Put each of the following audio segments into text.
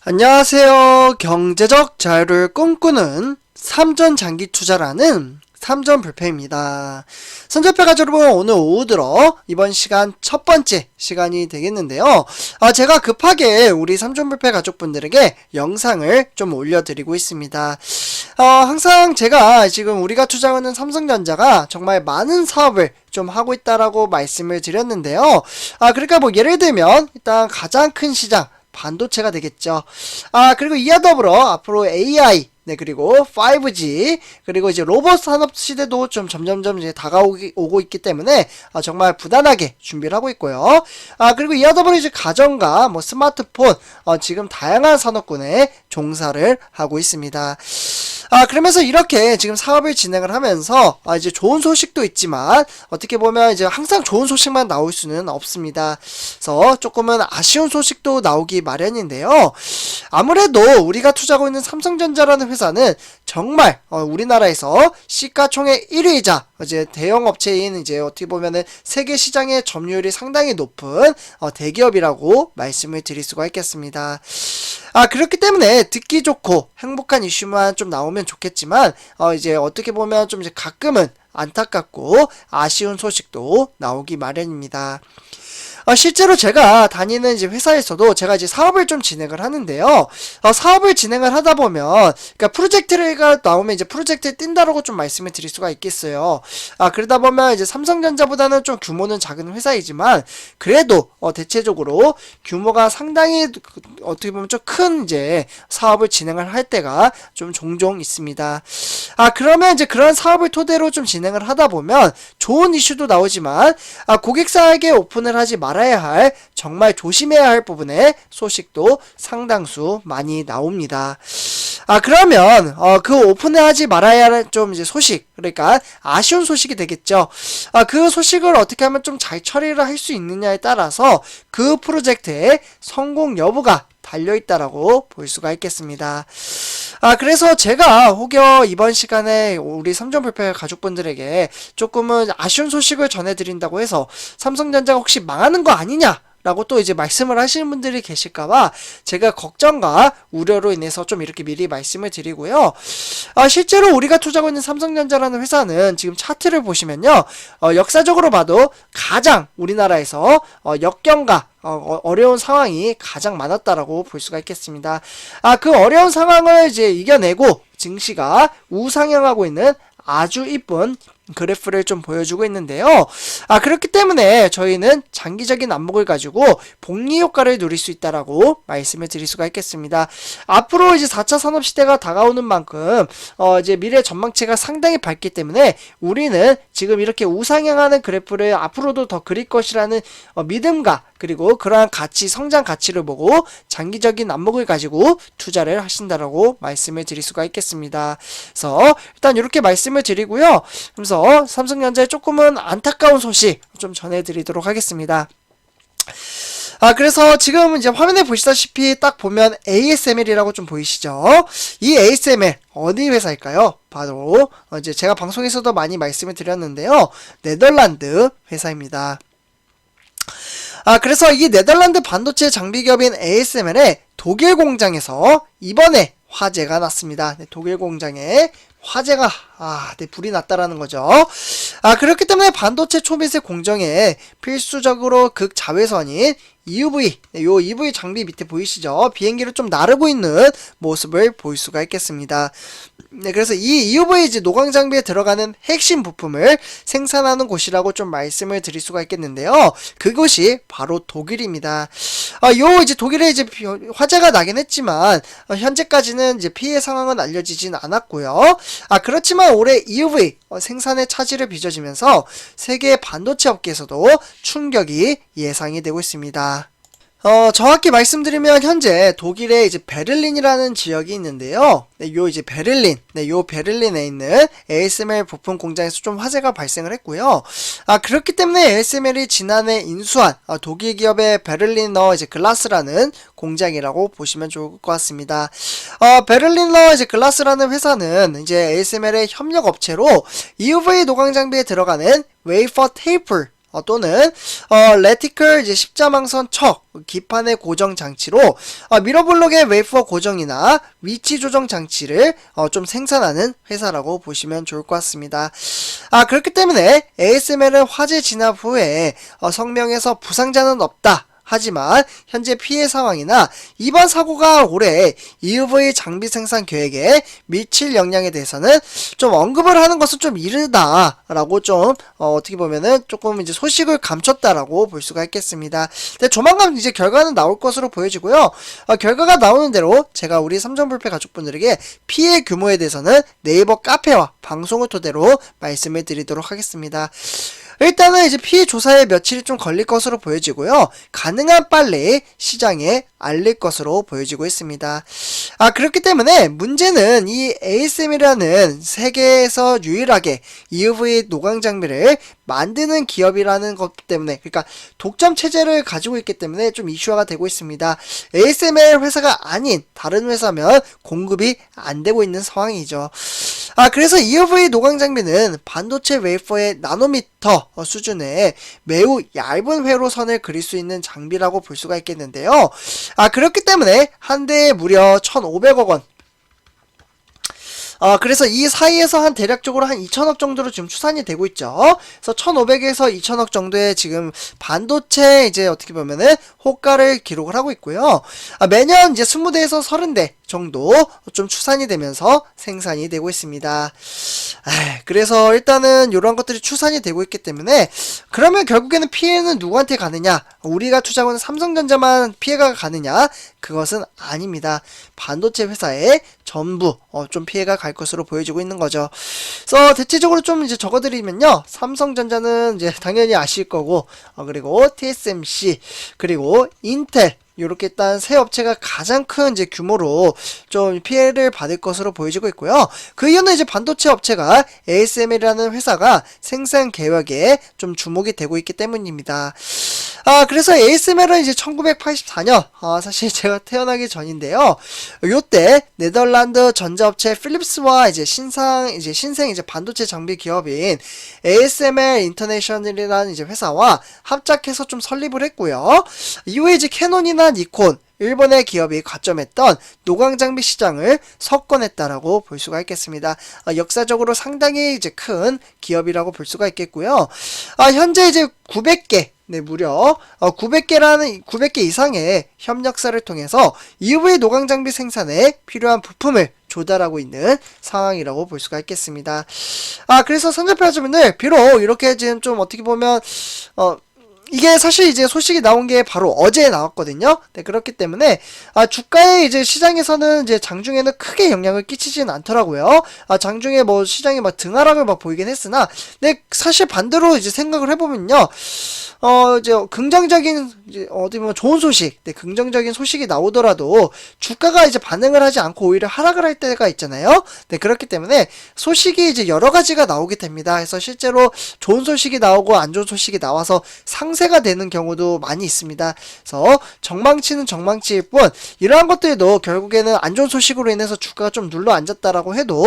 안녕하세요. 경제적 자유를 꿈꾸는 삼전장기투자라는 삼전불패입니다. 선전패 가족 여러분, 오늘 오후 들어 이번 시간 첫 번째 시간이 되겠는데요. 제가 급하게 우리 삼전불패 가족분들에게 영상을 좀 올려드리고 있습니다. 항상 제가 지금 우리가 투자하는 삼성전자가 정말 많은 사업을 좀 하고 있다라고 말씀을 드렸는데요. 그러니까 뭐 예를 들면 일단 가장 큰 시장 반도체가 되겠죠. 그리고 이와 더불어 앞으로 AI, 그리고 5G, 그리고 이제 로봇 산업 시대도 좀 점점점 이제 다가오고 있기 때문에 정말 부단하게 준비를 하고 있고요. 그리고 이와 더불어 이제 가전과 뭐 스마트폰, 지금 다양한 산업군에 종사를 하고 있습니다. 그러면서 이렇게 지금 사업을 진행을 하면서 이제 좋은 소식도 있지만 어떻게 보면 이제 항상 좋은 소식만 나올 수는 없습니다. 그래서 조금은 아쉬운 소식도 나오기 마련인데요. 아무래도 우리가 투자하고 있는 삼성전자라는 회사는 정말 우리나라에서 시가총액 1위이자 이제 대형 업체인 이제 어떻게 보면은 세계 시장의 점유율이 상당히 높은 대기업이라고 말씀을 드릴 수가 있겠습니다. 그렇기 때문에 듣기 좋고 행복한 이슈만 좀 나오면 좋겠지만 이제 어떻게 보면 좀 이제 가끔은 안타깝고 아쉬운 소식도 나오기 마련입니다. 실제로 제가 다니는 이제 회사에서도 제가 이제 사업을 좀 진행을 하는데요. 사업을 진행을 하다 보면, 그러니까 프로젝트가 나오면 이제 프로젝트에 뛴다라고 좀 말씀을 드릴 수가 있겠어요. 그러다 보면 이제 삼성전자보다는 좀 규모는 작은 회사이지만, 그래도, 대체적으로 규모가 상당히 어떻게 보면 좀 큰 이제 사업을 진행을 할 때가 좀 종종 있습니다. 그러면 이제 그런 사업을 토대로 좀 진행을 하다 보면 좋은 이슈도 나오지만, 고객사에게 오픈을 하지 말아야 할, 정말 조심해야 할 부분의 소식도 상당수 많이 나옵니다. 그러면 그 오픈하지 말아야 할 좀 이제 소식, 그러니까 아쉬운 소식이 되겠죠. 그 소식을 어떻게 하면 좀 잘 처리를 할 수 있느냐에 따라서 그 프로젝트의 성공 여부가 달려있다라고 볼 수가 있겠습니다. 그래서 제가 혹여 이번 시간에 우리 삼전불패 가족분들에게 조금은 아쉬운 소식을 전해드린다고 해서 삼성전자가 혹시 망하는 거 아니냐 라고 또 이제 말씀을 하시는 분들이 계실까봐 제가 걱정과 우려로 인해서 좀 이렇게 미리 말씀을 드리고요. 실제로 우리가 투자하고 있는 삼성전자라는 회사는 지금 차트를 보시면요. 역사적으로 봐도 가장 우리나라에서 역경과 어려운 상황이 가장 많았다라고 볼 수가 있겠습니다. 그 어려운 상황을 이제 이겨내고 증시가 우상향하고 있는 아주 이쁜 그래프를 좀 보여주고 있는데요. 그렇기 때문에 저희는 장기적인 안목을 가지고 복리 효과를 누릴 수 있다라고 말씀을 드릴 수가 있겠습니다. 앞으로 이제 4차 산업시대가 다가오는 만큼 이제 미래 전망치가 상당히 밝기 때문에 우리는 지금 이렇게 우상향하는 그래프를 앞으로도 더 그릴 것이라는 믿음과 그리고 그러한 가치, 성장 가치를 보고 장기적인 안목을 가지고 투자를 하신다라고 말씀을 드릴 수가 있겠습니다. 그래서 일단 이렇게 말씀을 드리고요. 그래서 삼성전자의 조금은 안타까운 소식 좀 전해드리도록 하겠습니다. 그래서 지금 이제 화면에 보시다시피 딱 보면 ASML이라고 좀 보이시죠? 이 ASML 어디 회사일까요? 바로 이제 제가 방송에서도 많이 말씀을 드렸는데요. 네덜란드 회사입니다. 그래서 이 네덜란드 반도체 장비 기업인 ASML의 독일 공장에서 이번에 화재가 났습니다. 독일 공장에 화재가 불이 났다라는 거죠. 그렇기 때문에 반도체 초미세 공정에 필수적으로 극자외선인 EUV, 요 EUV 장비 밑에 보이시죠? 비행기를 좀 나르고 있는 모습을 볼 수가 있겠습니다. 그래서 이 EUV 이제 노광 장비에 들어가는 핵심 부품을 생산하는 곳이라고 좀 말씀을 드릴 수가 있겠는데요. 그곳이 바로 독일입니다. 요 이제 독일에 이제 화재가 나긴 했지만 현재까지는 이제 피해 상황은 알려지진 않았고요. 그렇지만 올해 EUV 생산의 차질을 빚어지면서 세계 반도체 업계에서도 충격이 예상이 되고 있습니다. 정확히 말씀드리면 현재 독일의 이제 베를린이라는 지역이 있는데요. 요 이제 베를린, 요 베를린에 있는 ASML 부품 공장에서 좀 화재가 발생을 했고요. 그렇기 때문에 ASML이 지난해 인수한 독일 기업의 베를리너 이제 글라스라는 공장이라고 보시면 좋을 것 같습니다. 베를리너 이제 글라스라는 회사는 이제 ASML의 협력 업체로 EUV 노광 장비에 들어가는 웨이퍼 테이프 또는 레티클 이제 십자망선 척 기판의 고정 장치로 미러블록의 웨이퍼 고정이나 위치 조정 장치를 좀 생산하는 회사라고 보시면 좋을 것 같습니다. 그렇기 때문에 ASML은 화재 진압 후에 성명에서 부상자는 없다. 하지만 현재 피해 상황이나 이번 사고가 올해 EUV 장비 생산 계획에 미칠 영향에 대해서는 좀 언급을 하는 것은 좀 이르다라고 좀 어떻게 보면은 조금 이제 소식을 감췄다라고 볼 수가 있겠습니다. 근데 조만간 이제 결과는 나올 것으로 보여지고요. 결과가 나오는 대로 제가 우리 삼전불패 가족분들에게 피해 규모에 대해서는 네이버 카페와 방송을 토대로 말씀을 드리도록 하겠습니다. 일단은 이제 피해 조사에 며칠이 좀 걸릴 것으로 보여지고요. 가능한 빨리 시장에 알릴 것으로 보여지고 있습니다. 그렇기 때문에 문제는 이 ASM이라는 세계에서 유일하게 EUV 노광 장비를 만드는 기업이라는 것 때문에, 그러니까 독점 체제를 가지고 있기 때문에 좀 이슈화가 되고 있습니다. ASML 회사가 아닌 다른 회사면 공급이 안 되고 있는 상황이죠. 그래서 EUV 노광 장비는 반도체 웨이퍼의 나노미터 수준의 매우 얇은 회로선을 그릴 수 있는 장비라고 볼 수가 있겠는데요. 그렇기 때문에 한 대에 무려 1,500억 원. 그래서 이 사이에서 한 대략적으로 한 2천억 정도로 지금 추산이 되고 있죠. 그래서 1,500에서 2천억 정도의 지금 반도체 이제 어떻게 보면은 호가를 기록을 하고 있고요. 매년 이제 20대에서 30대 정도 좀 추산이 되면서 생산이 되고 있습니다. 그래서 일단은 이런 것들이 추산이 되고 있기 때문에 그러면 결국에는 피해는 누구한테 가느냐? 우리가 투자하고 있는 삼성전자만 피해가 가느냐? 그것은 아닙니다. 반도체 회사에 전부 좀 피해가 갈 것으로 보여지고 있는 거죠. 그래서 대체적으로 좀 이제 적어드리면요, 삼성전자는 이제 당연히 아실 거고, 그리고 TSMC, 그리고 인텔, 요렇게 일단 세 업체가 가장 큰 이제 규모로 좀 피해를 받을 것으로 보여지고 있고요. 그 이유는 이제 반도체 업체가 ASML이라는 회사가 생산 계획에 좀 주목이 되고 있기 때문입니다. 그래서 ASML은 이제 1984년, 사실 제가 태어나기 전인데요. 요때 네덜란드 전자업체 필립스와 이제 신생 이제 반도체 장비 기업인 ASML 인터내셔널이라는 이제 회사와 합작해서 좀 설립을 했고요. 이후에 이제 캐논이나 니콘, 일본의 기업이 과점했던 노광장비 시장을 석권했다라고 볼 수가 있겠습니다. 역사적으로 상당히 이제 큰 기업이라고 볼 수가 있겠고요. 현재 이제 900개, 무려 900개 이상의 협력사를 통해서 EUV 노광장비 생산에 필요한 부품을 조달하고 있는 상황이라고 볼 수가 있겠습니다. 그래서 선전표자분들 비록 이렇게 지금 좀 어떻게 보면 이게 사실 이제 소식이 나온 게 바로 어제 나왔거든요. 네, 그렇기 때문에 주가에 이제 시장에서는 이제 장중에는 크게 영향을 끼치지는 않더라고요. 장중에 뭐 시장이 막 등하락을 막 보이긴 했으나, 네, 사실 반대로 이제 생각을 해보면요. 이제 긍정적인 이제 어디 보면 좋은 소식, 네, 긍정적인 소식이 나오더라도 주가가 이제 반응을 하지 않고 오히려 하락을 할 때가 있잖아요. 네, 그렇기 때문에 소식이 이제 여러 가지가 나오게 됩니다. 그래서 실제로 좋은 소식이 나오고 안 좋은 소식이 나와서 상세가 되는 경우도 많이 있습니다. 그래서 정망치는 정망치일 뿐, 이러한 것들도 결국에는 안 좋은 소식으로 인해서 주가가 좀 눌러 앉았다라고 해도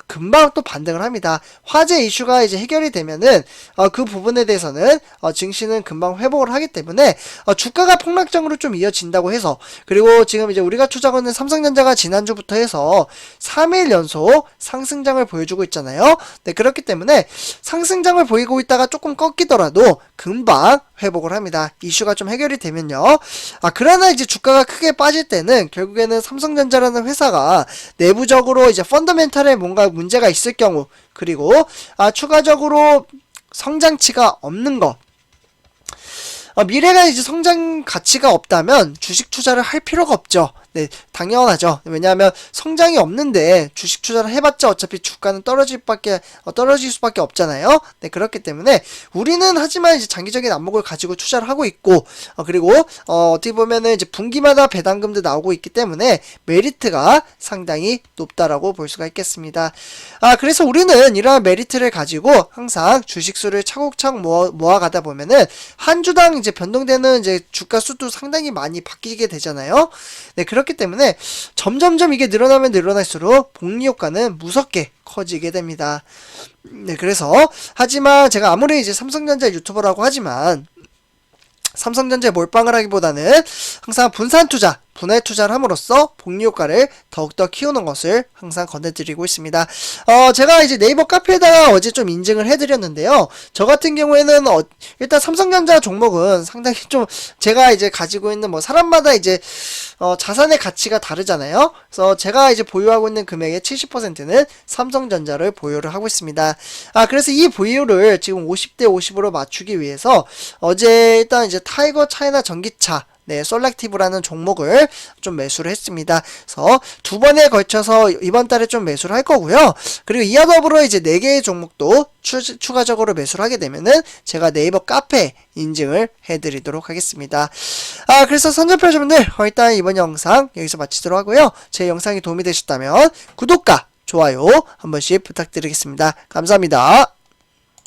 금방 또 반등을 합니다. 화재 이슈가 이제 해결이 되면은 그 부분에 대해서는 증시는 금방 회복을 하기 때문에 주가가 폭락장으로 좀 이어진다고 해서, 그리고 지금 이제 우리가 투자하고 있는 삼성전자가 지난주부터 해서 3일 연속 상승장을 보여주고 있잖아요. 네, 그렇기 때문에 상승장을 보이고 있다가 조금 꺾이더라도 금방 회복을 합니다. 이슈가 좀 해결이 되면요. 그러나 이제 주가가 크게 빠질 때는 결국에는 삼성전자라는 회사가 내부적으로 이제 펀더멘탈에 뭔가 문제가 있을 경우, 그리고 추가적으로 성장치가 없는 것, 미래가 이제 성장 가치가 없다면 주식 투자를 할 필요가 없죠. 네, 당연하죠. 왜냐하면 성장이 없는데 주식 투자를 해봤자 어차피 주가는 떨어질 수밖에 없잖아요. 네, 그렇기 때문에 우리는 하지만 이제 장기적인 안목을 가지고 투자를 하고 있고, 그리고 어떻게 보면은 이제 분기마다 배당금도 나오고 있기 때문에 메리트가 상당히 높다라고 볼 수가 있겠습니다. 그래서 우리는 이러한 메리트를 가지고 항상 주식수를 차곡차곡 모아가다 보면은 한 주당 이제 변동되는 이제 주가 수도 상당히 많이 바뀌게 되잖아요. 네, 그렇기 그렇기 때문에 점점점 이게 늘어나면 늘어날수록 복리 효과는 무섭게 커지게 됩니다. 네, 그래서 하지만 제가 아무리 이제 삼성전자 유튜버라고 하지만 삼성전자에 몰빵을 하기보다는 항상 분산 투자, 분할 투자를 함으로써 복리 효과를 더욱더 키우는 것을 항상 권해드리고 있습니다. 제가 이제 네이버 카페에다가 어제 좀 인증을 해드렸는데요. 저 같은 경우에는 일단 삼성전자 종목은 상당히 좀 제가 이제 가지고 있는 뭐 사람마다 이제 자산의 가치가 다르잖아요. 그래서 제가 이제 보유하고 있는 금액의 70%는 삼성전자를 보유를 하고 있습니다. 그래서 이 보유를 지금 50대 50으로 맞추기 위해서 어제 일단 이제 타이거 차이나 전기차 솔락티브라는 종목을 좀 매수를 했습니다. 그래서 두 번에 걸쳐서 이번 달에 좀 매수를 할 거고요. 그리고 이와 더불어 이제 4개의 종목도 추가적으로 매수를 하게 되면은 제가 네이버 카페 인증을 해드리도록 하겠습니다. 그래서 선전표 여러분들 일단 이번 영상 여기서 마치도록 하고요. 제 영상이 도움이 되셨다면 구독과 좋아요 한 번씩 부탁드리겠습니다. 감사합니다.